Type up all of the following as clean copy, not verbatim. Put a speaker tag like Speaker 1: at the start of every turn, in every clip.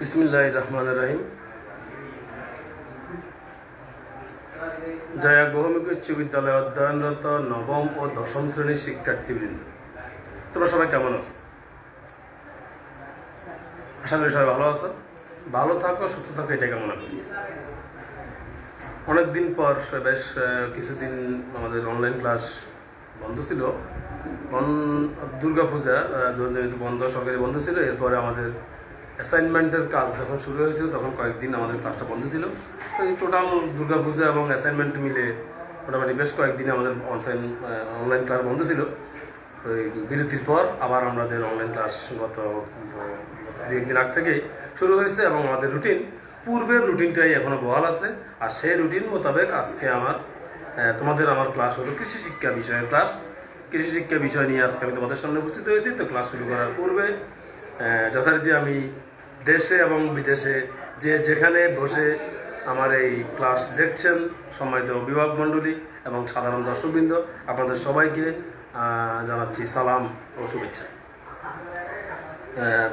Speaker 1: বিসমিল্লাহির রহমানির রহিম। জয়া বহুমুখী উচ্চ বিদ্যালয়ে অধ্যয়নরত নবম ও দশম শ্রেণীর শিক্ষার্থীবৃন্দ, তোমরা সবাই কেমন আছো? আশা করি সবাই ভালো আছো। ভালো থাকো, সুস্থ থাকো, এটাই কামনা করি। অনেকদিন পর বেশ কিছুদিন আমাদের অনলাইন ক্লাস বন্ধ ছিল। দুর্গাপূজা বন্ধ, সরকারি বন্ধ ছিল। এরপরে আমাদের অ্যাসাইনমেন্টের কাজ যখন শুরু হয়েছিল তখন কয়েকদিন আমাদের ক্লাসটা বন্ধ ছিল। তো এই টোটাল দুর্গাপূজা এবং অ্যাসাইনমেন্ট মিলে মোটামুটি বেশ কয়েকদিন আমাদের অনলাইন ক্লাস বন্ধ ছিল। তো এই বিরতির পর আবার আমাদের অনলাইন ক্লাস গত দু একদিন আগ থেকেই শুরু হয়েছে এবং আমাদের পূর্বের রুটিনটাই এখনও বহাল আছে। আর সেই রুটিন মোতাবেক আজকে আমার ক্লাস হলো কৃষি শিক্ষা বিষয়ের ক্লাস। কৃষি শিক্ষা বিষয় নিয়ে আজকে আমি তোমাদের সামনে উপস্থিত হয়েছি। তো ক্লাস শুরু করার পূর্বে যথারীতি আমি দেশে এবং বিদেশে যেখানে বসে আমার এই ক্লাস দেখছেন সম্মানিত অভিভাবক মণ্ডলী এবং সাধারণ দর্শকবৃন্দ, আপনাদের সবাইকে জানাচ্ছি সালাম ও শুভেচ্ছা।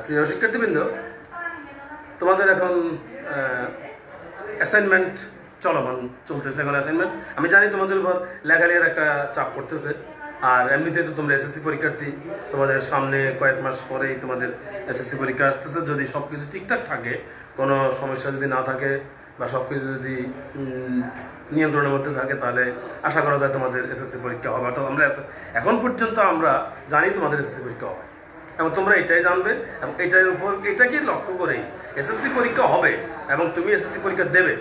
Speaker 1: প্রিয় শিক্ষার্থীবৃন্দ, তোমাদের এখন অ্যাসাইনমেন্ট চলতেছে। এখন অ্যাসাইনমেন্ট আমি জানি তোমাদের উপর লেখালেখির একটা চাপ পড়তেছে। আর এমনিতে তো তোমরা এসএসসি পরীক্ষার্থী, তোমাদের সামনে কয়েক মাস পরেই তোমাদের এসএসসি পরীক্ষা আসতেছে। যদি সব কিছু ঠিকঠাক থাকে, কোনো সমস্যা যদি না থাকে বা সব কিছু যদি নিয়ন্ত্রণের মধ্যে থাকে, তাহলে আশা করা যায় তোমাদের এসএসসি পরীক্ষা হবে। অর্থাৎ আমরা এখন পর্যন্ত আমরা জানি তোমাদের এসএসসি পরীক্ষা হবে এবং তোমরা এটাই জানবে এবং এটাকে লক্ষ্য করেই এসএসসি পরীক্ষা হবে এবং তুমি এসএসসি পরীক্ষা দেবে,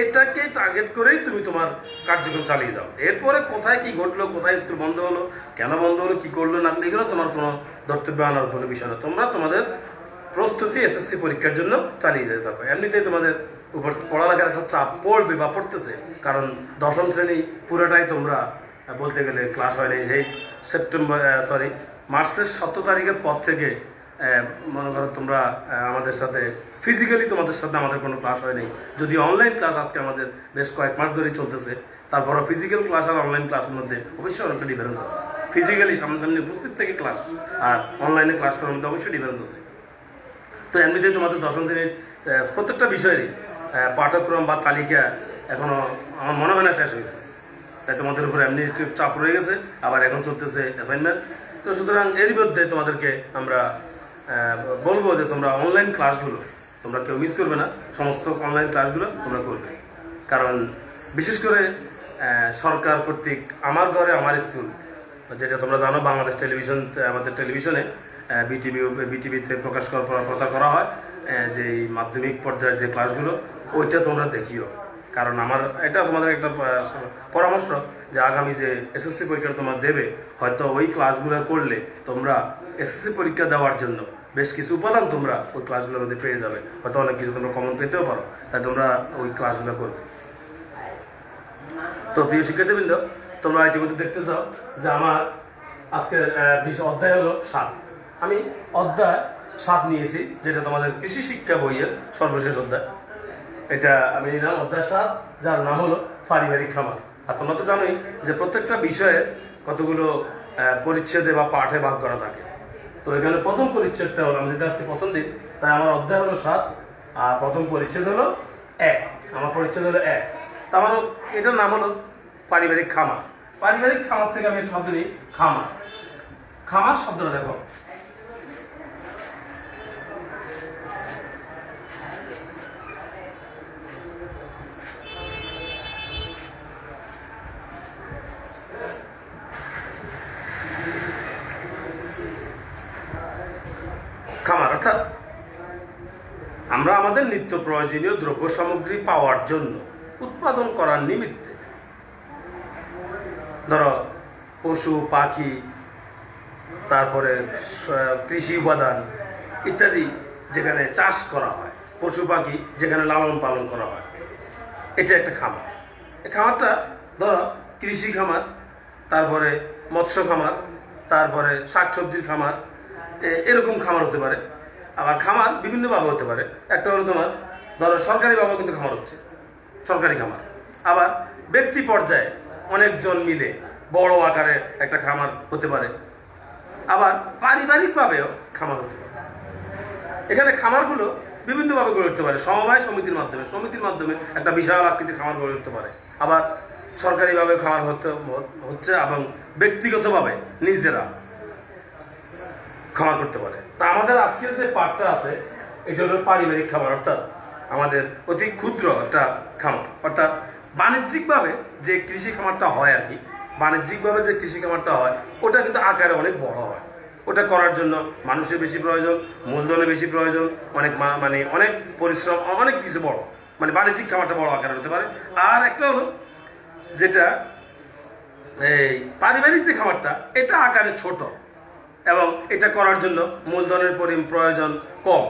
Speaker 1: এটাকে টার্গেট করেই তুমি তোমার কার্যক্রম চালিয়ে যাও। এরপরে কোথায় কি ঘটলো, কোথায় স্কুল বন্ধ হলো, কেন বন্ধ হলো, কি করলো না, এগুলো তোমার কোনো ধর্তব্য আনার কোনো বিষয় না। তোমরা তোমাদের প্রস্তুতি এসএসসি পরীক্ষার জন্য চালিয়ে যেতে থাকো। এমনিতেই তোমাদের উপর পড়ালেখার একটা চাপ পড়বে বা পড়তেছে, কারণ দশম শ্রেণী পুরোটাই তোমরা বলতে গেলে ক্লাস হয়নি। এই মার্চের 17 তারিখের পর থেকে মনে করো তোমরা আমাদের সাথে ফিজিক্যালি তোমাদের সাথে আমাদের কোনো ক্লাস হয়নি। যদি অনলাইন ক্লাস আজকে আমাদের বেশ কয়েক মাস ধরেই চলতেছে, তারপরও ফিজিক্যাল ক্লাস আর অনলাইন ক্লাসের মধ্যে অবশ্যই অনেকটা ডিফারেন্স আছে। ফিজিক্যালি সামনাসামনি উপস্থিত থেকে ক্লাস আর অনলাইনে ক্লাস করার মধ্যে অবশ্যই ডিফারেন্স আছে। তো এমনিতেই তোমাদের দশম শ্রেণীর প্রত্যেকটা বিষয়েরই পাঠ্যক্রম বা তালিকা এখনও আমার মনে হয় না শেষ হয়েছে। তাই তোমাদের উপর এমনি একটু চাপ রয়ে গেছে, আবার এখন চলতেছে অ্যাসাইনমেন্ট। তো সুতরাং এর মধ্যে তোমাদেরকে আমরা বলবো যে তোমরা অনলাইন ক্লাসগুলো তোমরা কেউ মিস করবে না। সমস্ত অনলাইন ক্লাসগুলো তোমরা করবে, কারণ বিশেষ করে সরকার কর্তৃক আমার ঘরে আমার স্কুল, যেটা তোমরা জানো বাংলাদেশ টেলিভিশন, আমাদের টেলিভিশনে বিটিভিতে প্রচার করা হয় যে মাধ্যমিক পর্যায়ের যে ক্লাসগুলো, ওইটা তোমরা দেখিও। কারণ আমার এটা তোমাদের একটা পরামর্শ যে আগামী যে এসএসসি পরীক্ষা তোমরা দেবে, হয়তো ওই ক্লাসগুলো করলে তোমরা এসএসসি পরীক্ষা দেওয়ার জন্য বেশ কিছু উপাদান তোমরা ওই ক্লাসগুলোর মধ্যে পেয়ে যাবে। হয়তো অনেক কিছু তোমরা কমন পেতেও পারো, তাই তোমরা ওই ক্লাসগুলো করবে। তো প্রিয় শিক্ষার্থীবৃন্দ, তোমরা ইতিমধ্যে দেখতে চাও যে আমার আজকের অধ্যায় হলো 7। আমি অধ্যায় 7 নিয়েছি, যেটা তোমাদের কৃষি শিক্ষা বইয়ের সর্বশেষ অধ্যায়। এটা আমি নিলাম অধ্যায় 7, যার নাম হলো পারিবারিক খামার। আর তোমরা তো জানোই যে প্রত্যেকটা বিষয়ে কতগুলো পরিচ্ছেদে বা পাঠে ভাগ করা থাকে। তো এখানে প্রথম পরিচ্ছেদটা হলো, আমি যেটা আজকে প্রথম দিন, তাই আমার অধ্যায় হলো 7 আর প্রথম পরিচ্ছেদ হলো 1। আমার পরিচ্ছেদ হলো 1। তা আমার এটার নাম হলো পারিবারিক খামার। পারিবারিক খামার থেকে আমি শব্দ নিই খামার। খামার শব্দটা দেখো, খামার অর্থাৎ আমরা আমাদের নিত্য প্রয়োজনীয় দ্রব্য সামগ্রী পাওয়ার জন্য উৎপাদন করার নিমিত্তে, ধরো পশু পাখি, তারপরে কৃষি উপাদান ইত্যাদি যেখানে চাষ করা হয়, পশু পাখি যেখানে লালন পালন করা হয়, এটা একটা খামার। এই খামারটা ধরো কৃষি খামার, তারপরে মৎস্য খামার, তারপরে শাকসবজির খামার, এরকম খামার হতে পারে। আবার খামার বিভিন্নভাবে হতে পারে। একটা হলো তোমার ধরো সরকারিভাবে কিন্তু খামার হচ্ছে, সরকারি খামার। আবার ব্যক্তি পর্যায়ে অনেকজন মিলে বড় আকারে একটা খামার হতে পারে। আবার পারিবারিকভাবেও খামার হতে পারে। এখানে খামারগুলো বিভিন্নভাবে গড়ে উঠতে পারে। সমবায় সমিতির মাধ্যমে একটা বিশাল আকৃতির খামার গড়ে উঠতে পারে। আবার সরকারিভাবে খামার হচ্ছে এবং ব্যক্তিগতভাবে নিজেরা খামার করতে পারে। তা আমাদের আজকের যে পার্টটা আছে এটা হলো পারিবারিক খামার, অর্থাৎ আমাদের অতি ক্ষুদ্র একটা খামার, অর্থাৎ বাণিজ্যিকভাবে যে কৃষি খামারটা হয় আর কি, বাণিজ্যিকভাবে যে কৃষি খামারটা হয় ওটা কিন্তু আকারে অনেক বড় হয়। ওটা করার জন্য মানুষের বেশি প্রয়োজন, মূলধনের বেশি প্রয়োজন, অনেক মানে অনেক পরিশ্রম, অনেক কিছু বড়, মানে বাণিজ্যিক খামারটা বড় আকারে হতে পারে। আর একটা হলো যেটা এই পারিবারিক যে খামারটা, এটা আকারে ছোট এবং এটা করার জন্য মূলধনের প্রয়োজন কম,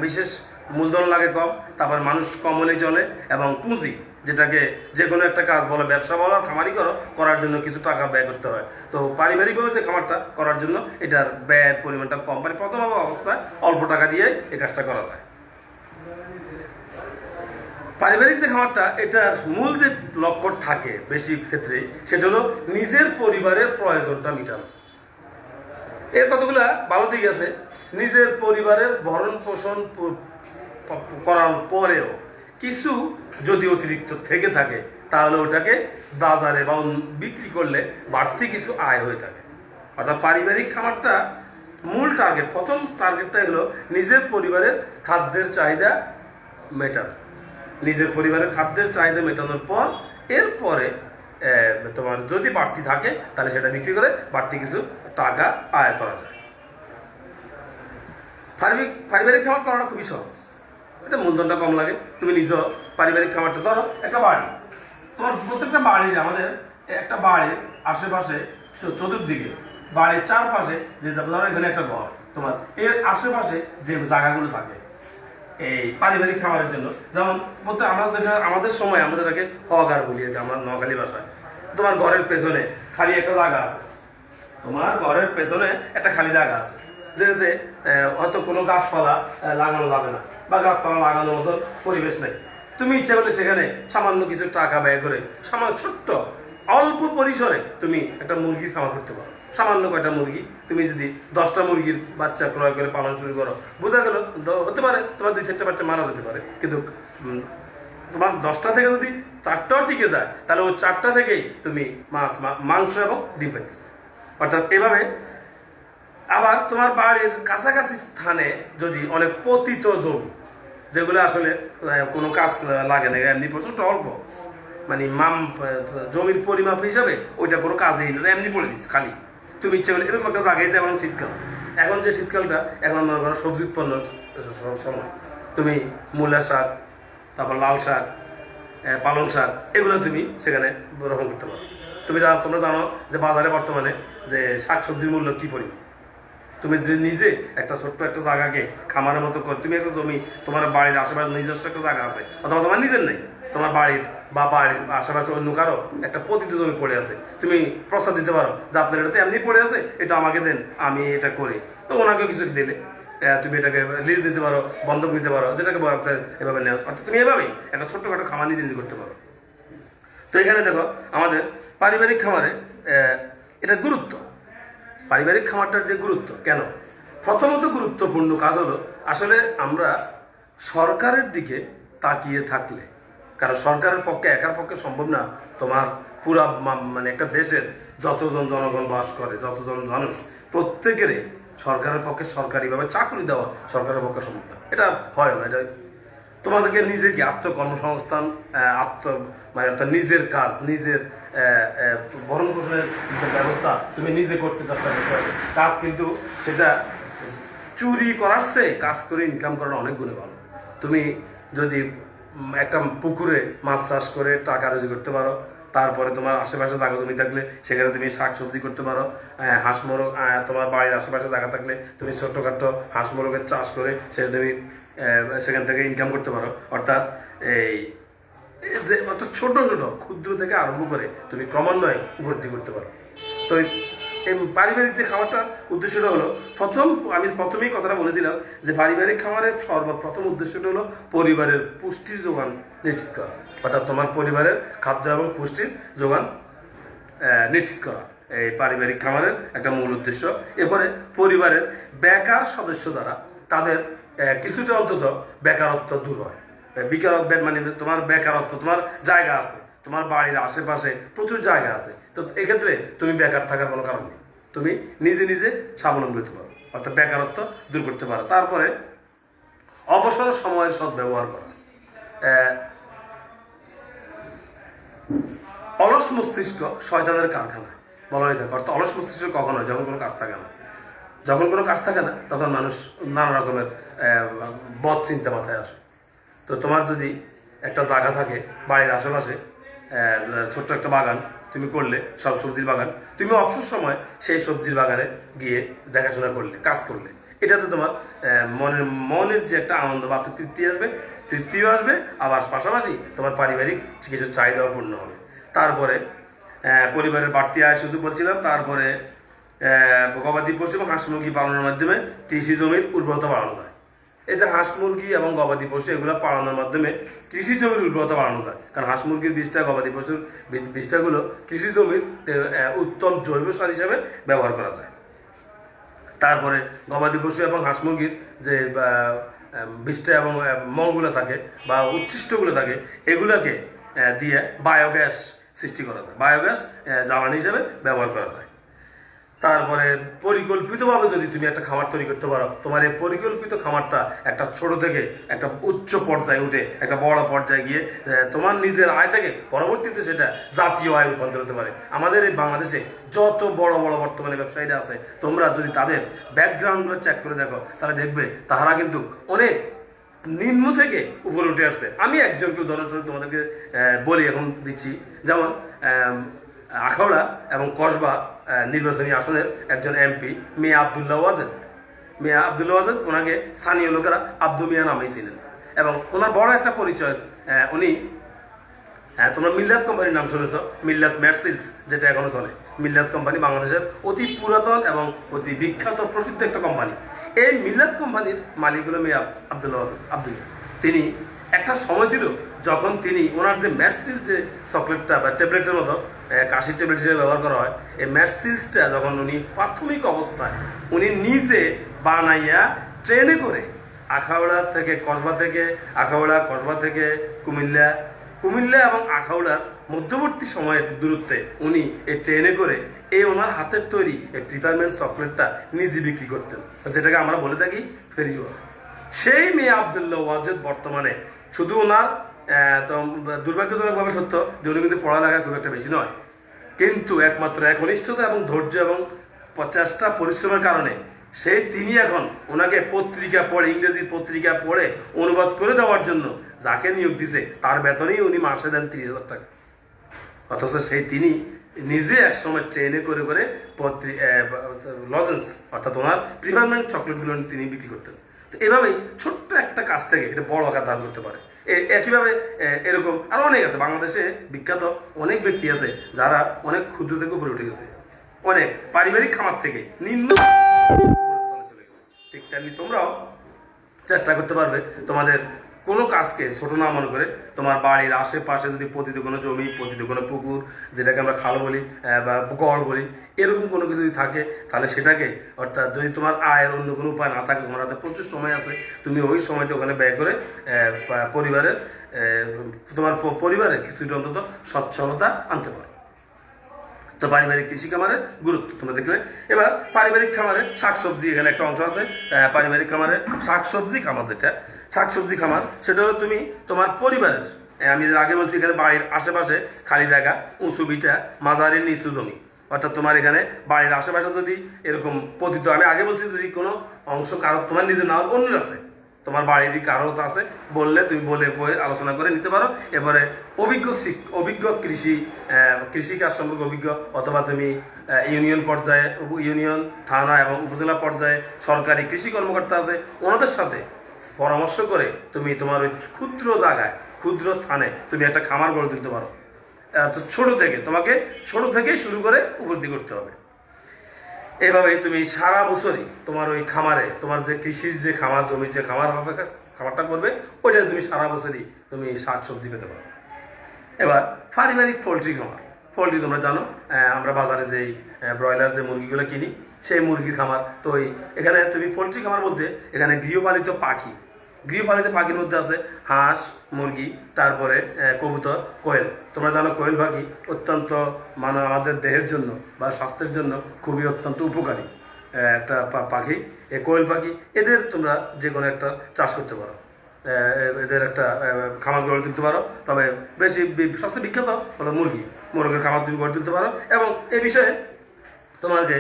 Speaker 1: বিশেষ মূলধন লাগে কম, তারপর মানুষ কম হলে চলে, এবং পুঁজি, যেটাকে যে কোনো একটা কাজ বলো, ব্যবসা বলো, খামারি করার জন্য কিছু টাকা ব্যয় করতে হয়। তো পারিবারিকভাবে যে খামারটা করার জন্য এটার ব্যয়ের পরিমাণটা কম, মানে প্রথম অবস্থায় অল্প টাকা দিয়ে এই কাজটা করা যায়। পারিবারিক যে খামারটা, এটার মূল যে লক্ষ্য থাকে বেশি ক্ষেত্রে সেটা হলো নিজের পরিবারের প্রয়োজনটা মেটানো। এর কতগুলা ভালো দিক আছে। নিজের পরিবারের ভরণ পোষণ করার পরেও কিছু যদি অতিরিক্ত থেকে থাকে তাহলে ওটাকে বাজারে বা বিক্রি করলে বাড়তি কিছু আয় হয়ে থাকে। অর্থাৎ পারিবারিক খামারটা মূল টার্গেট, প্রথম টার্গেটটা হলো নিজের পরিবারের খাদ্যের চাহিদা মেটানো। নিজের পরিবারের খাদ্যের চাহিদা মেটানোর পর এরপরে তোমার যদি বাড়তি থাকে তাহলে সেটা বিক্রি করে বাড়তি কিছু টাকা আয় করা যায়। পারিবারিক খামার করাটা খুবই সহজ, এটা মূলধনটা কম লাগে। তুমি নিজ পারিবারিক খামারটা ধরো একটা বাড়ি, তোমার প্রত্যেকটা বাড়ির, আমাদের একটা বাড়ির আশেপাশে চতুর্দিকে বাড়ির চারপাশে যে ধরো এখানে একটা ঘর, তোমার এর আশেপাশে যে জায়গাগুলো থাকে এই পারিবারিক খামারের জন্য, যেমন বলতে আমাদের সময় আমরা যেটাকে হগার বলি, আমার নোয়াখালী ভাষায়, তোমার ঘরের পেছনে খালি একটা জায়গা আছে, তোমার ঘরের পেছনে একটা খালি জায়গা আছে, যেটাতে হয়তো কোনো গাছপালা লাগানো যাবে না বা গাছপালা লাগানোর মতো পরিবেশ নেই। তুমি ইচ্ছা করলে সেখানে সামান্য কিছু টাকা ব্যয় করে সামান্য ছোট্ট অল্প পরিসরে তুমি একটা মুরগির খামার করতে পারো। সামান্য কয়টা মুরগি, তুমি যদি 10টা মুরগির বাচ্চা ক্রয় করে পালন শুরু করো, বোঝা গেল হতে পারে তোমার 2-4টা বাচ্চা মারা যেতে পারে, কিন্তু তোমার 10টা থেকে যদি 4টাও টিকে যায় তাহলে ওই 4টা থেকেই তুমি মাংস এবং ডিম পাইতেছো। অর্থাৎ এভাবে। আবার তোমার বাড়ির কাছাকাছি স্থানে যদি অনেক পতিত জমি, যেগুলো আসলে কোনো কাজ লাগে না, এমনি প্রচুর অল্প, মানে জমির পরিমাপ হিসাবে ওইটা কোনো কাজেই না, এমনি পড়ে দিচ্ছে খালি, তুমি ইচ্ছে করলে এরকম একটা জায়গায়, এখন শীতকাল, এখন যে শীতকালটা এখন মনে করো সবজি উৎপন্নের সময়, তুমি মূলা শাক, তারপর লাল শাক, পালং শাক, এগুলো তুমি সেখানে রোপণ করতে পারো। তোমরা জানো যে বাজারে বর্তমানে যে শাক সবজির মূল্য কি পরিমাণ। তুমি যদি নিজে একটা ছোট্ট একটা জায়গাকে খামারের মতো করে, তুমি একটা জমি, তোমার বাড়ির আশেপাশে নিজস্ব একটা জায়গা আছে, অথবা তোমার নিজের নেই, তোমার বাড়ির বা বাড়ির আশেপাশে অন্য কারো একটা পতিত জমি পড়ে আছে, তুমি প্রস্তাব দিতে পারো যে আপনার এটা তো এমনি পড়ে আছে, এটা আমাকে দেন, আমি এটা করি। তো ওনাকে কিছু দিলে তুমি এটাকে লিজ দিতে পারো, বন্ধক দিতে পারো, যেটাকে বলছে এভাবে নেওয়া। অর্থাৎ তুমি এভাবেই একটা ছোট্টখাটো খামার নিজে নিজে করতে পারো। তো এখানে দেখো আমাদের পারিবারিক খামারে এটা গুরুত্ব, পারিবারিক খামারটার যে গুরুত্ব কেন, প্রথমত গুরুত্বপূর্ণ কাজ হলো আসলে আমরা সরকারের দিকে তাকিয়ে থাকলে, কারণ সরকারের পক্ষে একার পক্ষে সম্ভব না তোমার পুরা মানে একটা দেশের যতজন জনগণ বাস করে, যতজন মানুষ, প্রত্যেকেরই সরকারের পক্ষে সরকারিভাবে চাকরি দেওয়া সরকারের পক্ষে সম্ভব না, এটা হয় না। এটা তোমাদেরকে নিজেকে আত্মকর্মসংস্থান, মানে অর্থাৎ নিজের কাজ, নিজের ভরণ পোষণের ব্যবস্থা তুমি নিজে করতে চাচ্ছ কাজ, কিন্তু সেটা চুরি করার চেয়ে কাজ করে ইনকাম করাটা অনেক গুণে ভালো। তুমি যদি একটা পুকুরে মাছ চাষ করে টাকা রোজি করতে পারো, তারপরে তোমার আশেপাশে জায়গা জমি থাকলে সেখানে তুমি শাক সবজি করতে পারো, হাঁস মোরগ, তোমার বাড়ির আশেপাশে জায়গা থাকলে তুমি ছোট্টখাটো হাঁস মোরগের চাষ করে সেটা তুমি সেখান থেকে ইনকাম করতে পারো। অর্থাৎ এই যে অর্থাৎ ছোট ছোট ক্ষুদ্র থেকে আরম্ভ করে তুমি ক্রমান্বয়ে ভর্তি করতে পারো। তো এই পারিবারিক যে খামারটার উদ্দেশ্যটা হলো, আমি প্রথমেই কথাটা বলেছিলাম যে পারিবারিক খামারের সর্বপ্রথম উদ্দেশ্যটা হলো পরিবারের পুষ্টির যোগান নিশ্চিত করা, অর্থাৎ তোমার পরিবারের খাদ্য এবং পুষ্টির যোগান নিশ্চিত করা এই পারিবারিক খামারের একটা মূল উদ্দেশ্য। এরপরে পরিবারের বেকার সদস্য দ্বারা তাদের কিছুটা অন্তত বেকারত্ব দূর হয়। মানে তোমার বেকারত্ব, তোমার জায়গা আছে, তোমার বাড়ির আশেপাশে প্রচুর জায়গা আছে, তো এক্ষেত্রে তুমি বেকার থাকার কোনো কারণ নেই, তুমি নিজে নিজে স্বাবলম্বী হতে পারো, অর্থাৎ বেকারত্ব দূর করতে পারো। তারপরে অবসর সময়ের সদ্ব্যবহার করা। অলস মস্তিষ্ক শয়তানের কারখানা বলা হয়ে থাকে। অর্থাৎ অলস মস্তিষ্ক কখন হয়? যখন কোনো কাজ থাকে না। যখন কোনো কাজ থাকে না তখন মানুষ নানা রকমের বদ চিন্তা মাথায় আসে। তো তোমার যদি একটা জায়গা থাকে বাড়ির আশেপাশে, ছোট্ট একটা বাগান তুমি করলে, সব সবজির বাগান, তুমি অবসর সময় সেই সবজির বাগানে গিয়ে দেখাশোনা করলে, কাজ করলে, এটাতে তোমার মনের যে একটা আনন্দ বা তৃপ্তিও আসবে, আবার পাশাপাশি তোমার পারিবারিক কিছু চাহিদাও পূর্ণ হবে। তারপরে পরিবারের বাড়তি আয় সুযোগ বলছিলাম। তারপরে গবাদি পশু এবং হাঁস মুরগি পালনের মাধ্যমে কৃষি জমির উর্বরতা বাড়ানো যায়। এই যে হাঁস মুরগি এবং গবাদি পশু এগুলো পালনের মাধ্যমে কৃষি জমির উর্বরতা বাড়ানো যায়, কারণ হাঁস মুরগির বীজটা, গবাদি পশুর বীজটাগুলো কৃষি জমির উত্তম জৈব সার হিসাবে ব্যবহার করা যায়। তারপরে গবাদি পশু এবং হাঁস মুরগির যে বীজটা এবং মলগুলো থাকে বা উচ্ছিষ্টগুলো থাকে, এগুলোকে দিয়ে বায়োগ্যাস সৃষ্টি করা যায়, বায়োগ্যাস জ্বালানি হিসেবে ব্যবহার করা যায়। তারপরে পরিকল্পিতভাবে যদি তুমি একটা খামার তৈরি করতে পারো, তোমার এই পরিকল্পিত খামারটা একটা ছোট থেকে একটা উচ্চ পর্যায়ে উঠে একটা বড় পর্যায়ে গিয়ে তোমার নিজের আয় থেকে পরবর্তীতে সেটা জাতীয় আয় রূপান্তর হতে পারে। আমাদের এই বাংলাদেশে যত বড় বড় বর্তমানে ব্যবসায়ীরা আছে, তোমরা যদি তাদের ব্যাকগ্রাউন্ডগুলো চেক করে দেখো, তাহলে দেখবে তাহারা কিন্তু অনেক নিম্ন থেকে উপরে উঠে আসছে। আমি একজনকে উদাহরণস্বরূপ তোমাদেরকে বলি, এখন দিচ্ছি। যেমন আখাউড়া এবং কসবা নির্বাচনী আসনের একজন এমপি মিয়া আবদুল্লাহ ওয়াজেদ, ওনাকে স্থানীয় লোকেরা আব্দু মিয়া নামেই ছিলেন। এবং ওনার বড় একটা পরিচয়, উনি, তোমরা মিল্লাত কোম্পানির নাম শুনেছ, মিল্লাত মেরসিলস যেটা এখনো চলে। মিল্লাত কোম্পানি বাংলাদেশের অতি পুরাতন এবং অতি বিখ্যাত প্রসিদ্ধ একটা কোম্পানি। এই মিল্লাত কোম্পানির মালিক হলো মিয়া আবদুল্লাহ ওয়াজেদ। তিনি একটা সময় ছিল যখন তিনি ওনার যে ম্যারসিলস যে চকলেটটা বা ট্যাবলেটের মতো কাশির ট্যাবলেট হিসেবে ব্যবহার করা হয়, এই ম্যারসিলসটা যখন উনি প্রাথমিক অবস্থায় উনি নিজে বানাইয়া ট্রেনে করে আখাউড়া থেকে কসবা থেকে কুমিল্লা এবং আখাউড়ার মধ্যবর্তী সময়ের দূরত্বে উনি এই ট্রেনে করে এই ওনার হাতের তৈরি এই প্রিপারমেন্ট চকলেটটা নিজে বিক্রি করতেন, যেটাকে আমরা বলে থাকি ফেরিওয়া। সেই মেয়ে আবদুল্লাহ ওয়াজেদ বর্তমানে শুধু ওনার দুর্ভাগ্যজনকভাবে সত্য যে উনি কিন্তু পড়ালেখা খুব একটা বেশি নয়, কিন্তু একমাত্র একনিষ্ঠতা এবং ধৈর্য এবং চেষ্টা পরিশ্রমের কারণে তিনি এখন ওনাকে পত্রিকা পড়ে, ইংরেজি পত্রিকা পড়ে অনুবাদ করে দেওয়ার জন্য যাকে নিয়োগ দিছে তার বেতনেই উনি মাসে দেন 30,000 টাকা। অথচ তিনি নিজে একসময় ট্রেনে করে করে লজেন্স অর্থাৎ ওনার প্রিফারমেন্ট চকলেটগুলো তিনি বিক্রি করতেন। তো এভাবেই ছোট্ট একটা কাজ থেকে এটা বড় আকার ধারণ করতে পারে। একইভাবে এরকম আরো অনেক আছে, বাংলাদেশে বিখ্যাত অনেক ব্যক্তি আছে যারা অনেক ক্ষুদ্র থেকে উপরে উঠে গেছে, অনেক পারিবারিক খামার থেকে নিম্ন চলে গেছে। ঠিক তেমনি তোমরাও চেষ্টা করতে পারবে তোমাদের কোনো কাজকে ছোট না মনে করে তোমার বাড়ির আশেপাশে যদি পতিত কোনো জমি, পতিত কোনো পুকুর, যেটাকে আমরা খাল বলি বা গড় বলি, এরকম কোনো কিছু যদি থাকে, তাহলে সেটাকে, অর্থাৎ যদি তোমার আয়ের অন্য কোনো উপায় না থাকে, তোমার হাতে প্রচুর সময় আছে, তুমি ওই সময়টা ওখানে ব্যয় করে তোমার পরিবারের কিছুটা অন্তত সচ্ছলতা আনতে পারো। তো পারিবারিক কৃষি খামারের গুরুত্ব তোমরা দেখলে। এবার পারিবারিক খামারে শাকসবজি, এখানে একটা অংশ আছে পারিবারিক খামারে শাকসবজি খামার। যেটা শাকসবজি খামার সেটা হলো তুমি তোমার পরিবারের, আমি আগে বলছি এখানে বাড়ির আশেপাশে খালি জায়গা, উঁচু বিটা, মাঝারি নিচু জমি, অর্থাৎ তোমার এখানে বাড়ির আশেপাশে যদি এরকম পতিত, আমি আগে বলছি যদি কোনো অংশ কারো তোমার নিজের না অন্যের আছে, তোমার বাড়িরই কারো আছে বললে তুমি বলে আলোচনা করে নিতে পারো। এবারে অভিজ্ঞ কৃষিকাজ সম্পর্কে অভিজ্ঞ, অথবা তুমি ইউনিয়ন পর্যায়ে, ইউনিয়ন, থানা এবং উপজেলা পর্যায়ে সরকারি কৃষি কর্মকর্তা আছে, ওনাদের সাথে পরামর্শ করে তুমি তোমার ওই ক্ষুদ্র জায়গায়, ক্ষুদ্র স্থানে তুমি একটা খামার গড়ে তুলতে পারো। তো তোমাকে ছোট থেকেই শুরু করে উপলব্ধি করতে হবে। এভাবে তুমি সারা বছরই তোমার ওই খামারে, তোমার যে কৃষির যে খামার, জমির যে খামারটা করবে, ওইটা তুমি সারা বছরই তুমি শাক সবজি পেতে পারো। এবার পারিবারিক পোলট্রি খামার, পোলট্রি তোমরা জানো আমরা বাজারে যেই ব্রয়লার যে মুরগিগুলো কিনি সেই মুরগির খামার। তো এখানে তুমি পোলট্রি খামার বলতে এখানে গৃহপালিত পাখি, গৃহপালিত পাখির মধ্যে আছে হাঁস, মুরগি, তারপরে কবুতর, কোয়েল। তোমরা জানো কোয়েল পাখি অত্যন্ত মানে আমাদের দেহের জন্য বা স্বাস্থ্যের জন্য খুবই অত্যন্ত উপকারী একটা পাখি। এই কোয়েল পাখি এদের তোমরা যে কোনো একটা চাষ করতে পারো, এদের একটা খামার গড়ে তুলতে পারো। তবে সবচেয়ে বিখ্যাত হলো মুরগির খামার তুমি গড়ে তুলতে পারো। এবং এই বিষয়ে তোমাকে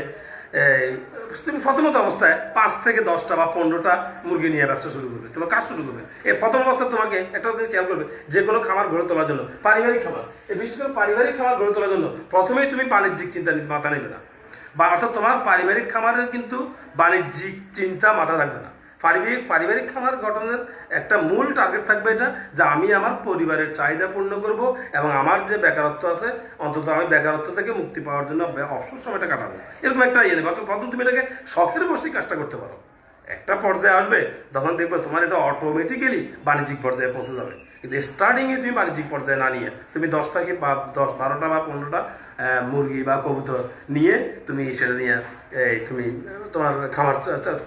Speaker 1: তুমি প্রথমত অবস্থায় 5 থেকে 10টা বা 15টা মুরগি নিয়ে ব্যবসা শুরু করবে, তোমার কাজ শুরু করবে। এই প্রথম অবস্থায় তোমাকে একটা জিনিস খেয়াল করবে, যে কোনো খামার গড়ে তোলার জন্য পারিবারিক খামার, এই বিশেষ করে পারিবারিক খামার গড়ে তোলার জন্য প্রথমেই তুমি বাণিজ্যিক চিন্তা মাথা নেবে না, বা অর্থাৎ তোমার পারিবারিক খামারের কিন্তু বাণিজ্যিক চিন্তা মাথা থাকবে না। পারিবারিক খামার গঠনের একটা মূল টার্গেট থাকবে এটা, যে আমি আমার পরিবারের চাহিদা পূর্ণ করব এবং আমার যে বেকারত্ব আছে অন্তত আমি বেকারত্ব থেকে মুক্তি পাওয়ার জন্য অবসর সময়টা কাটাবো, এরকম একটা ইয়ে নেবে। প্রথম তুমি এটাকে শখের বসেই কাজটা করতে পারো। একটা পর্যায়ে আসবে তখন দেখবে তোমার এটা অটোমেটিক্যালি বাণিজ্যিক পর্যায়ে পৌঁছে যাবে। কিন্তু স্টার্টিংয়ে তুমি বাণিজ্যিক পর্যায়ে না নিয়ে তুমি 10 থেকে 12টা বা 15টা মুরগি বা কবুতর নিয়ে তুমি সেটা নিয়ে তুমি তোমার খামার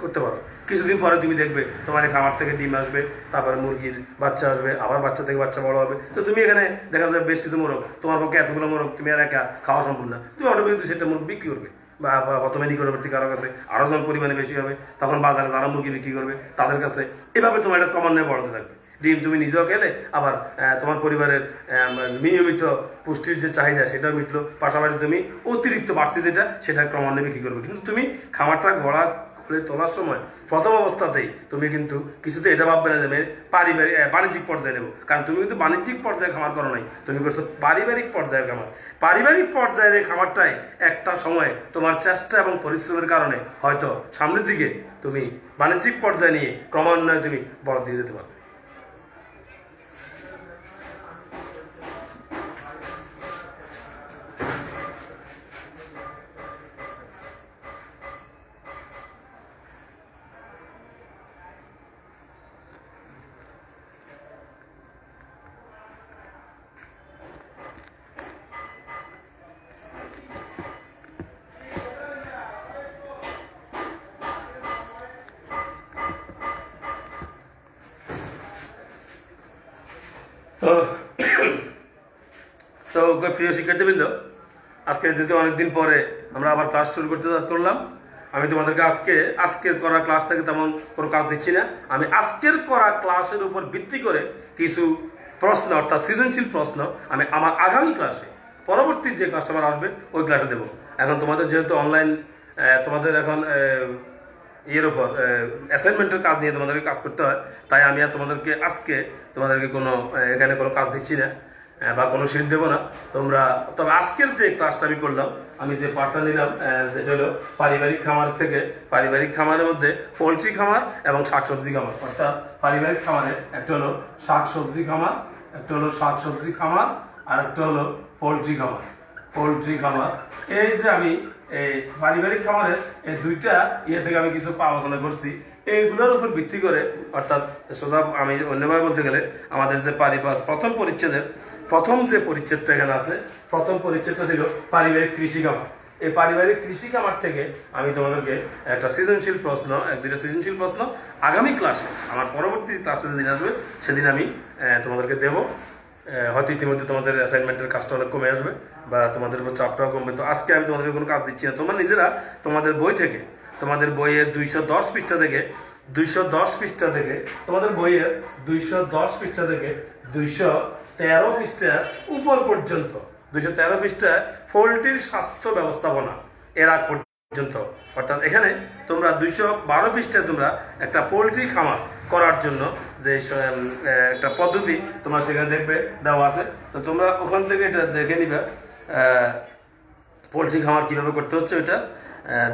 Speaker 1: করতে পারো। কিছুদিন পরে তুমি দেখবে তোমার এই খামার থেকে ডিম আসবে, তারপরে মুরগির বাচ্চা আসবে, আবার বাচ্চা থেকে বাচ্চা বড় হবে। তো তুমি এখানে দেখা যাবে বেশ কিছু মোরগ, তোমার পক্ষে এতগুলো মোরগ তুমি আর একা খাওয়া সম্ভব না, তুমি অটোমেটিক সেটা মোরগ বিক্রি করবে, বা প্রথমে নিকটবর্তী কারো কাছে আরও যখন পরিমাণে বেশি হবে তখন বাজারে যারা মুরগি বিক্রি করবে তাদের কাছে। এভাবে তোমার এটা ক্রমান্বয়ে বাড়তে থাকবে। ডিম তুমি নিজেও খেলে, আবার তোমার পরিবারের নিয়মিত পুষ্টির যে চাহিদা সেটাও মিটলো, পাশাপাশি তুমি অতিরিক্ত বাড়তি যেটা সেটা ক্রমান্বয়ে বিক্রি করবে। কিন্তু তুমি খামারটা গড়া করে তোলার সময় প্রথম অবস্থাতেই তুমি কিন্তু কিছুতে এটা ভাববে না যে আমি বাণিজ্যিক পর্যায়ে নেবো, কারণ তুমি কিন্তু বাণিজ্যিক পর্যায়ে খামার করো নাই, তুমি করছো পারিবারিক পর্যায়ের খামার। পারিবারিক পর্যায়ের এই খামারটাই একটা সময় তোমার চেষ্টা এবং পরিশ্রমের কারণে হয়তো সামনের দিকে তুমি বাণিজ্যিক পর্যায়ে নিয়ে ক্রমান্বয়ে তুমি বড় দিয়ে যেতে পারবে। তো তো প্রিয় শিক্ষার্থীবৃন্দ, আজকে যেহেতু অনেকদিন পরে আমরা আবার ক্লাস শুরু করলাম, আমি তোমাদেরকে আজকের করা ক্লাস থেকে তেমন কোনো কাজ দিচ্ছি না। আমি আজকের করা ক্লাসের উপর ভিত্তি করে কিছু প্রশ্ন, অর্থাৎ সৃজনশীল প্রশ্ন আমি আমার আগামী ক্লাসে, পরবর্তী যে ক্লাসটা আমার আসবে ওই ক্লাসে দেবো। এখন তোমাদের যেহেতু অনলাইন, তোমাদের এখন ইয়ের উপর অ্যাসাইনমেন্টের কাজ নিয়ে তোমাদেরকে কাজ করতে হয়, তাই আমি আর তোমাদেরকে কোনো এখানে কোনো কাজ দিচ্ছি না বা কোনো শিট দেবো না। তবে আজকের যে ক্লাসটা আমি করলাম, আমি যে পার্টটা নিলাম যেটা হলো পারিবারিক খামার থেকে, পারিবারিক খামারের মধ্যে পোলট্রি খামার এবং শাকসবজি খামার। অর্থাৎ পারিবারিক খামারে একটা হলো শাকসবজি খামার, আর একটা হলো পোলট্রি খামার। এই যে আমি এই পারিবারিক খামারের এই দুইটা ইয়ে থেকে আমি কিছু আলোচনা করছি, এইগুলোর উপর ভিত্তি করে, অর্থাৎ সোজা আমি অন্যভাবে বলতে গেলে আমাদের যে প্রথম পরিচ্ছেদের প্রথম যে পরিচ্ছেদটা এখানে আছে, প্রথম পরিচ্ছেদটা ছিল পারিবারিক কৃষি খামার। এই পারিবারিক কৃষি খামার থেকে আমি তোমাদেরকে একটা সৃজনশীল প্রশ্ন, দুইটা সৃজনশীল প্রশ্ন আগামী ক্লাসে, আমার পরবর্তী ক্লাসে যেদিন আসবে সেদিন আমি তোমাদেরকে দেবো। হয়তো ইতিমধ্যে তোমাদের অ্যাসাইনমেন্টের কাজটা অনেক কমে আসবে বা তোমাদের উপর চাপটাও কমবে। তো আজকে আমি তোমাদের কোনো কাজ দিচ্ছি না, তোমরা নিজেরা তোমাদের বই থেকে, তোমাদের বইয়ের 210 পৃষ্ঠা থেকে তোমাদের বইয়ের 210 পৃষ্ঠা থেকে 213 পৃষ্ঠার উপর পর্যন্ত, 213 পৃষ্ঠায় পোলট্রির স্বাস্থ্য ব্যবস্থাপনা এর আগ পর্যন্ত, অর্থাৎ এখানে তোমরা 212 পৃষ্ঠায় তোমরা একটা পোলট্রি খামার করার জন্য যে একটা পদ্ধতি তোমরা সেখানে দেখবে দেওয়া আছে। তো তোমরা ওখান থেকে এটা দেখে নিবে পোলট্রি খামার কীভাবে করতে হচ্ছে। ওইটা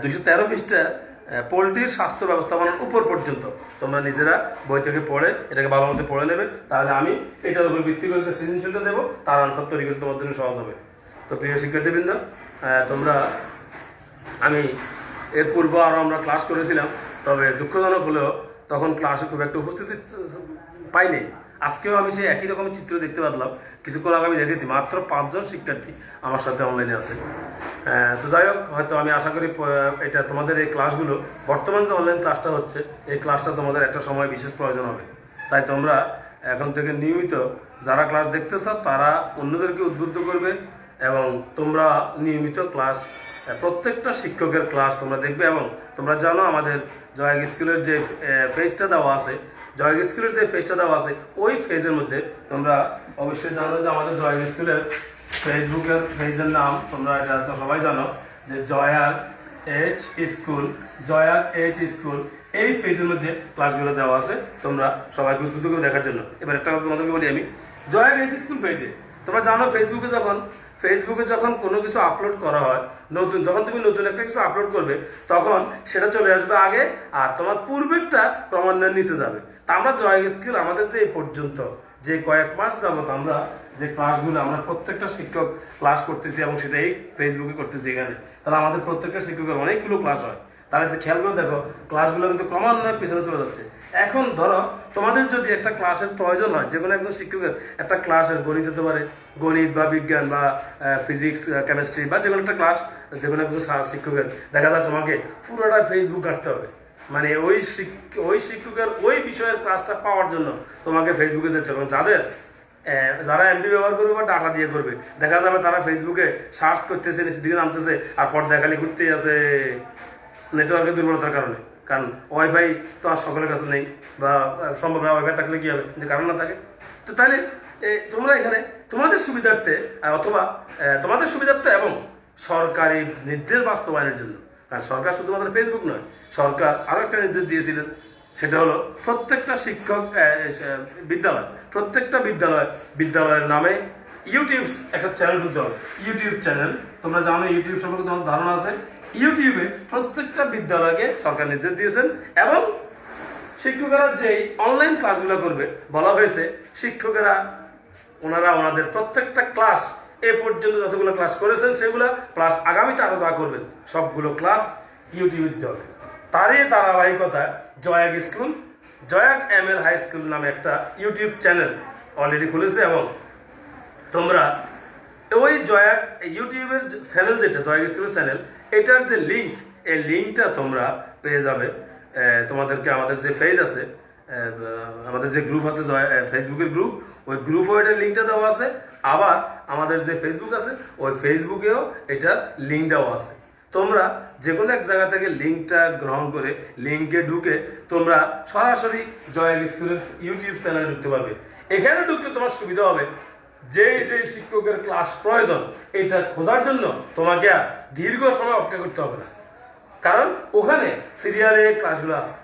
Speaker 1: 213 পৃষ্ঠা পোলট্রির স্বাস্থ্য ব্যবস্থাপনার উপর পর্যন্ত তোমরা নিজেরা বই থেকে পড়ে এটাকে ভালো মতো পড়ে নেবে, তাহলে আমি এটার উপর ভিত্তি করে সৃজনশীলটা দেবো, তার আনসার তৈরি করতে তোমার জন্য সহজ হবে। তো প্রিয় শিক্ষার্থীবৃন্দ, আমি এর পূর্ব আরও আমরা ক্লাস করেছিলাম, তবে দুঃখজনক হলেও তখন ক্লাসে খুব একটা উপস্থিতি পাইনি। আজকেও আমি সেই একই রকমের চিত্র দেখতে পারলাম। কিছুক্ষণ আগে আমি দেখেছি মাত্র 5 জন শিক্ষার্থী আমার সাথে অনলাইনে আছে। তো যাই হোক, হয়তো আমি আশা করি এটা তোমাদের এই ক্লাসগুলো, বর্তমান যে অনলাইন ক্লাসটা হচ্ছে, এই ক্লাসটা তোমাদের একটা সময় বিশেষ প্রয়োজন হবে। তাই তোমরা এখন থেকে নিয়মিত যারা ক্লাস দেখতেছ তারা অন্যদেরকে উদ্বুদ্ধ করবে, এবং তোমরা নিয়মিত ক্লাস, প্রত্যেকটা শিক্ষকের ক্লাস তোমরা দেখবে। এবং তোমরা জানো আমাদের জয়াগ স্কুলের যে পেজটা দেওয়া আছে, জয়াগ স্কুলের যে পেজটা দেওয়া আছে, ওই পেজের মধ্যে তোমরা অবশ্যই জানো যে আমাদের জয়াগ স্কুলের ফেসবুকের পেজের নাম তোমরা এটা তো সবাই জানো যে Joyag H school, Joyag H school. এই পেজের মধ্যে ক্লাসগুলো দেওয়া আছে, তোমরা সবাইকে উদ্বুদ্ধ করে দেখার জন্য। এবার একটা কথা তোমাদেরকে বলি আমি, জয়াগ এইচ স্কুল পেজে তোমরা জানো ফেসবুকে যখন কোনো কিছু আপলোড করা হয়, যখন তুমি নতুন একটা কিছু আপলোড করবে, তখন সেটা চলে আসবে আগে, আর তোমার পূর্বেরটা ক্রমান্বয়ে নিচে যাবে। তা আমরা জয়াগ স্কুল আমাদের যে এই পর্যন্ত যে কয়েক মাস যাবত আমরা যে ক্লাসগুলো, আমরা প্রত্যেকটা শিক্ষক ক্লাস করতেছি এবং সেটা এই ফেসবুকে করতেছি এখানে, তাহলে আমাদের প্রত্যেকটা শিক্ষকের অনেকগুলো ক্লাস হয়। তাহলে খেয়াল করে দেখো, ক্লাসগুলো কিন্তু ক্রমান্বয়ে পিছনে চলে যাচ্ছে। এখন ধরো তোমাদের যদি একটা ক্লাসের প্রয়োজন হয়, যে কোনো একজন শিক্ষকের একটা ক্লাসের গণিত হতে পারে, গণিত বা বিজ্ঞান বা ফিজিক্স, কেমিস্ট্রি বা যে কোনো একটা ক্লাস, যে কোনো একজন শিক্ষকের দেখা যায় তোমাকে পুরোটা ফেসবুক ঘাঁটতে হবে। মানে ওই শিক্ষকের ওই বিষয়ের ক্লাসটা পাওয়ার জন্য তোমাকে ফেসবুকে যেতে হবে। যারা এমবি ব্যবহার করবে বা ডাটা দিয়ে করবে, দেখা যাবে তারা ফেসবুকে সার্চ করতেছে, নিচের দিকে নামতেছে, আর পর দেখালি ঘুরতেই আছে নেটওয়ার্কের দুর্বলতার কারণে। কারণ ওয়াইফাই তো আর সকলের কাছে নেই, বা সম্ভব না, ওয়াইফাই থাকলে কি হবে, যে কারণ না থাকে। তো তাহলে তোমরা এখানে তোমাদের সুবিধার্থে, অথবা তোমাদের সুবিধার্থে এবং সরকারি নির্দেশ বাস্তবায়নের জন্য, কারণ সরকার শুধুমাত্র ফেসবুক নয়, সরকার আরও একটা নির্দেশ দিয়েছিলেন, সেটা হলো প্রত্যেকটা প্রত্যেকটা বিদ্যালয়ের নামে ইউটিউব একটা চ্যানেল খুলতে হবে। ইউটিউব চ্যানেল, তোমরা জানো ইউটিউব সম্পর্কে তোমার ধারণা আছে। ইউটিউবে প্রত্যেকটা বিদ্যালয়কে সরকার নির্দেশ দিয়েছেন, এবং শিক্ষকেরা যেই অনলাইন ক্লাসগুলো করবে, বলা হয়েছে শিক্ষকেরা ওনাদের প্রত্যেকটা ক্লাস এ পর্যন্ত যতগুলো ক্লাস করেছেন সেগুলো প্লাস আগামীতে আরো যা করবেন সবগুলো ক্লাস ইউটিউবে দিতে হবে। তারই ধারাবাহিকতায় জয়াগ ML হাই স্কুল নামে একটা ইউটিউব চ্যানেল অলরেডি খুলেছে, এবং তোমরা ওই ইউটিউবের চ্যানেল, যেটা জয়াগ স্কুলের চ্যানেল, এটার যে লিঙ্ক, এই লিঙ্কটা তোমরা পেয়ে যাবে। তোমাদেরকে আমাদের যে পেজ আছে, আমাদের যে গ্রুপ আছে ফেসবুকের গ্রুপ, ওই গ্রুপেও এটার লিঙ্কটা দেওয়া আছে। আবার আমাদের যে ফেসবুক আছে, ওই ফেসবুকেও এটার লিঙ্ক দেওয়া আছে। তোমরা যে কোনো এক জায়গা থেকে লিঙ্কটা গ্রহণ করে লিঙ্কে ঢুকে তোমরা সরাসরি জয়াগ স্কুলের ইউটিউব চ্যানেলে ঢুকতে পারবে। এখানে ঢুকতে তোমার সুবিধা হবে, যে শিক্ষকের ক্লাস প্রয়োজন এটা খোঁজার জন্য তোমাকে আর দীর্ঘ সময় অপেক্ষা করতে হবে না, কারণ ওখানে সিরিয়ালে ক্লাসগুলো আছে,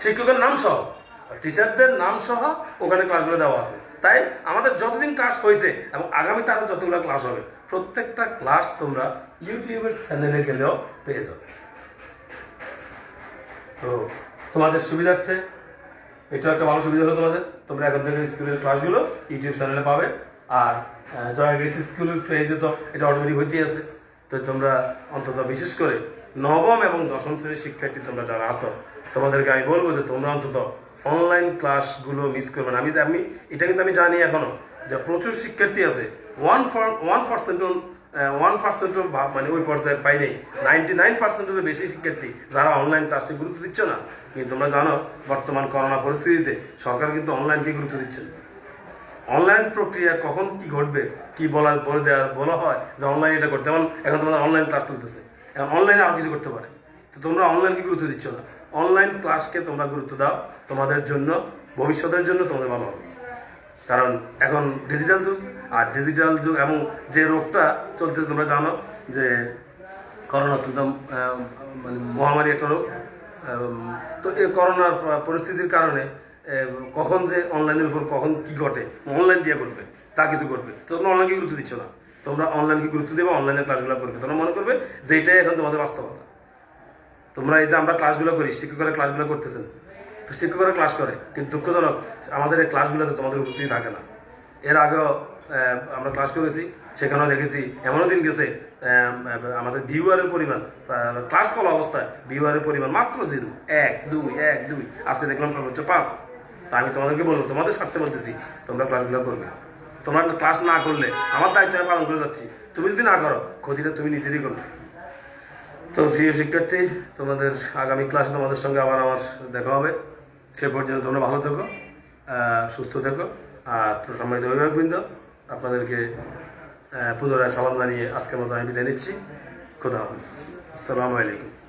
Speaker 1: শিক্ষকের নাম সহ, টিচারদের নাম সহ ওখানে ক্লাসগুলো দেওয়া আছে। তাই আমাদের যতদিন ক্লাস হয়েছে এবং আগামীতে আরো যতগুলো ক্লাস হবে, প্রত্যেকটা ক্লাস তোমরা ইউটিউবের চ্যানেলে গেলেও পেয়ে যাবে। তো তোমাদের সুবিধার্থে এটা একটা ভালো সুবিধা হলো তোমাদের, তোমরা এখন থেকে স্কুলের ক্লাসগুলো ইউটিউব চ্যানেলে পাবে। আর জয়াগ স্কুলের পেজে তো এটা অটোমেটিক হইতেই আছে। তো তোমরা অন্তত বিশেষ করে নবম এবং দশম শ্রেণীর শিক্ষার্থী তোমরা যারা আছো, তোমাদেরকে আমি বলবো যে তোমরা অন্তত অনলাইন ক্লাসগুলো মিস করবে না। আমি এটা কিন্তু আমি জানি এখনো যে প্রচুর শিক্ষার্থী আছে 1% মানে ওই পর্যায়ে পাই নেই, 99%-এর বেশি শিক্ষার্থী যারা অনলাইন ক্লাসে গুরুত্ব দিচ্ছ না। কিন্তু তোমরা জানো বর্তমান করোনা পরিস্থিতিতে সরকার কিন্তু অনলাইনকে গুরুত্ব দিচ্ছে না। অনলাইন প্রক্রিয়া কখন কি ঘটবে, কি বলা হয় যে অনলাইন এটা করতে, যেমন এখন তোমাদের অনলাইন ক্লাস চলতেছে, এখন অনলাইনে আরো কিছু করতে পারে। তো তোমরা অনলাইনকে গুরুত্ব দিচ্ছ না, অনলাইন ক্লাসকে তোমরা গুরুত্ব দাও, তোমাদের জন্য, ভবিষ্যতের জন্য তোমাদের ভালো হবে। কারণ এখন ডিজিটাল যুগ, আর ডিজিটাল যুগ এবং যে রোগটা চলতে তোমরা জানো যে করোনা অত্যন্ত মানে মহামারী একটা রোগ। তো এই করোনার পরিস্থিতির কারণে কখন যে অনলাইনের উপর কখন কি ঘটে, অনলাইন দিয়ে করবে তা কিছু করবে, তোমরা অনলাইনকে গুরুত্ব দিচ্ছ না। তোমরা অনলাইনকে গুরুত্ব দেবে, অনলাইনের ক্লাসগুলো করবে, তোমরা মনে করবে যে এটাই এখন তোমাদের বাস্তবতা। তোমরা এই যে আমরা ক্লাসগুলো করি, শিক্ষকরা ক্লাসগুলো করতেছেন, তো শিক্ষকরা ক্লাস করে, কিন্তু দুঃখজনক আমাদের এই ক্লাসগুলোতে তোমাদের উপস্থিতি থাকে না। এর আগেও আমরা ক্লাস করেছি, সেখানেও দেখেছি এমনও দিন গেছে আমাদের ভিউয়ারের পরিমাণ, ক্লাস করা অবস্থায় ভিউয়ারের পরিমাণ মাত্র 0, 1, 2, 1, 2, আজকে দেখলাম সর্বোচ্চ 5। তা আমি তোমাদেরকে বলবো, তোমাদের স্বার্থে বলতেছি তোমরা ক্লাসগুলো করবে। তোমরা ক্লাস না করলে আমার দায়িত্ব আমি পালন করে যাচ্ছি, তুমি যদি না করো ক্ষতিটা তুমি নিজেরই করবে। তো প্রিয় শিক্ষার্থী, তোমাদের আগামী ক্লাসে তোমাদের সঙ্গে আবার আমার দেখা হবে। সে পর্যন্ত তোমরা ভালো থেকো, সুস্থ থেকো। আর সম্মানিত অভিভাবকবৃন্দ, আপনাদেরকে পুনরায় সালাম জানিয়ে আজকের মতো আমি বিদায় নিচ্ছি। খুদা হাফিজ। আসসালামু আলাইকুম।